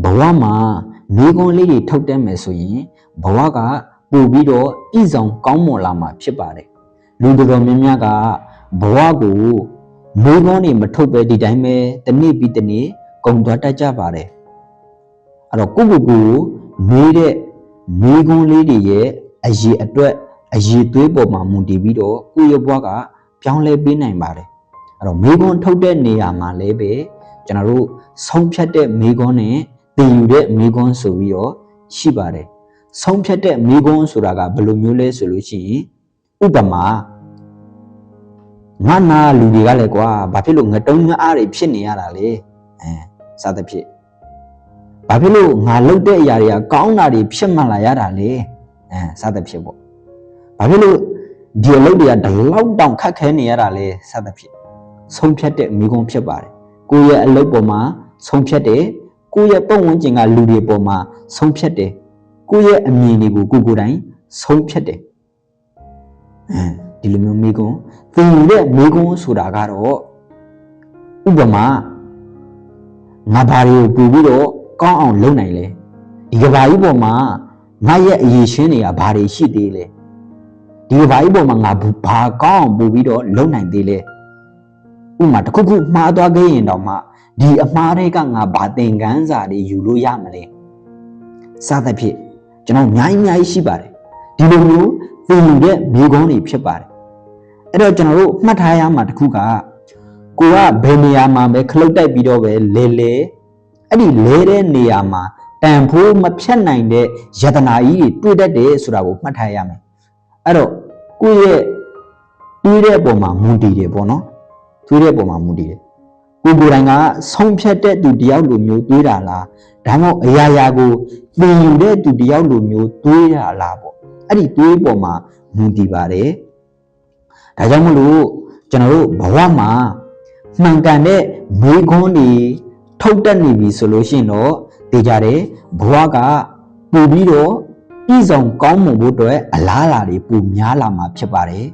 ဘဝမှာမိကွန်းလေးတွေထုတ်တတ်မယ်ဆိုရင်ဘဝကပို့ပြီးတော့ပြည်ဆောင်ကောင်းမွန်လာမှာဖြစ်ပါတယ်လူတော်များများကဘဝကိုမိကွန်းတွေမထုတ်ပဲဒီတိုင်းပဲတစ်နေ့ပြီးတစ်နေ့ကုန်သွားတတ်ကြပါတယ်အဲ့တော့ကိုနေတဲ့မိကွန်းလေးတွေရဲ့အရေးအတွက်အရေးသွေးပေါ်မှာမူတည်ပြီးတော့ကိုယ့်ရဲ့ဘဝကပြောင်းလဲပေးနိုင်ပါတယ်အဲ့တော့မိကွန်းထုတ်တဲ့နေရာမှာလည်းပဲကျွန်တော်တို့ဆုံးဖြတ်တဲ့မိကွန်းနဲ့တည်ယူတဲ့မိကွန်းဆိုပြီးတော့ရှိပါတယ်ဆုံးဖြတ်တဲ့မိကွန်းဆိုတာကဘယ်လိုမျိုးလဲဆိုလို့ရှိရင်ဥပမာငါနာလူတွေကလည်းကွာဘာဖြစ်လို့ငတုံးငအားတွေဖြစ်နေရတာလဲစသဖြင့်ဘာဖြစ်လို့ငါလုပ်တဲ့အရာတွေကကောင်းတာတွေဖြစ်မှလာရတာလဲစသဖြင့်ပေါ့ဘာဖြစ်လို့ဒီအလုပ်တွေကဒီလောက်တောင်ခက်ခဲနေရတာလဲစသဖြင့်ဆုံးဖြတ်တဲ့မိကွန်းဖြစ်ပါတယ်ကိုယ့်ရဲ့အလုပ်ပေါ်မှာဆုံးဖြတ်တယ်ကိုယ့်ရဲ့ပုံဝင်ကျင်ကလူတွေပေါ်မှာဆုံးဖြတ်တယ်ကိုယ့်ရဲ့အမြင်တွေကိုကိုယ်တိုင်ဆုံးဖြတ်တယ်ဒီလိုမျိုးမိကွန်းသင်ယူတဲ့မိကွန်းဆိုတာကတော့ဥပမာငါဘာတွေကိုပို့ပြီးတော့ကောင်းအောင်လုပ်နိုင်လဲဒီကဘာကြီးပေါ်မှာငါရဲ့အရေးရှင်းတွေကဘာတွေရှိသေးလဲဒီကဘာကြီးပေါ်မှာငါဘာကောင်းအောင်ပို့ပြီးတော့လုပ်နိုင်သေးလဲဥပမာတစ်ခုခုမှားသွားခဲ့ရင်တော့မှဒီအမှားတွေကငါဘာသင်ခန်းစာတွေယူလို့ရမလဲစသဖြင့်ကျွန်တော်အများကြီးရှိပါတယ်ဒီလိုမျိုးသင်ယူတဲ့မိကွန်းတွေဖြစ်ပါတယ်အဲ့တော့ကျွန်တော်တို့မှတ်ထားရမှာတစ်ခုကကိုကဘယ်နေရာမှာပဲခလုတ်တိုက်ပြီးတော့ပဲလဲအဲ့ဒီလဲတဲ့နေရာမှာတန်ဖိုးမဖြတ်နိုင်တဲ့ယတနာကြီးတွေတွေ့တတ်တယ်ဆိုတာကိုမှတ်ထားရမယ်အဲ့တော့ကိုယ့်ရဲ့တွေးတဲ့အပေါ်မှာမူတည်တယ်ပေါ့နော်တွေးတဲ့အပေါ်မှာမူတည်တယ်ကိုယ်တိုင်ကဆုံးဖြတ်တဲ့သူတယောက်လိုမျိုးတွေးတာလားဒါမှမဟုတ်အရာရာကိုသင်ယူတဲ့သူတယောက်လိုမျိုးတွေးတာလားပေါ့အဲ့ဒီတွေးပေါ်မှာမူတည်ပါတယ်ဒါကြောင့်မလို့ကျွန်တော်တို့ဘဝမှာမှန်ကန်တဲ့မိကွန်းတွေထုတ်တတ်နေပြီဆိုလို့ရှိရင်တော့သိကြတယ်ဘဝကပို့ပြီးတော့ပြည်ဆောင်ကောင်းမွန်ဖို့အတွက်အလားအလာတွေပိုများလာမှာဖြစ်ပါတယ်